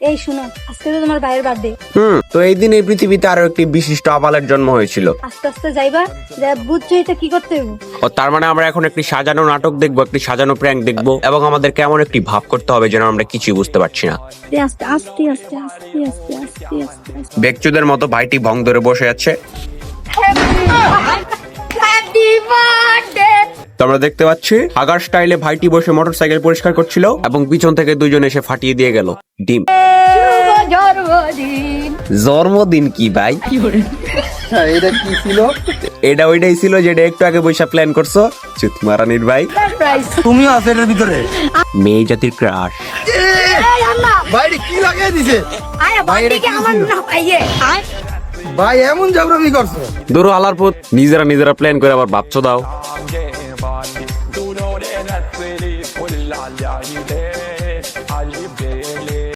এই শুনো, আজকে তো তোমার ভাইয়ের বার্থডে। তো এই দিন এই পৃথিবীতে আরো একটি বিশিষ্ট আবালের জন্ম হয়েছিল। আস্তে আস্তে যাইবা, যা বুঝছো এটা কি করতে হবে। ও তার মানে আমরা এখন একটি সাজানো নাটক দেখবো, একটি সাজানো প্র্যাঙ্ক দেখবো, এবং আমাদের কেমন একটি ভাব করতে হবে যেন আমরা কিছুই বুঝতে পারছি না। আস্তে আস্তে আস্তে আস্তে আস্তে আস্তে আস্তে আস্তে বেকচুদের মতো ভাইটি ভং ধরে বসে আছে। Happy birthday. তো আমরা দেখতে পাচ্ছি আগার স্টাইলে ভাইটি বসে মোটরসাইকেল পরিষ্কার করছিল এবং পিছন থেকে দুইজন এসে ফাটিয়ে দিয়ে গেল ডিম। শুভ জন্মদিন। জন্মদিন কি ভাই? এটা কি ছিল? এটা ওইটাই ছিল যেটা একটু আগে বৈশা প্ল্যান করছো। চুত মারানির ভাই, সারপ্রাইজ। তুমিও আছো এটার ভিতরে? মেয়ে জাতির ক্রাশ। এই আল্লাহ, বাইরে কি লাগিয়ে দিছে? আয় বার্থডে কে আমার না পাইয়ে। ভাই এমন জাবরামি করছো? দূর আলার পথ নিজেরা নিজেরা প্ল্যান করে আবার ভাবছো দাও।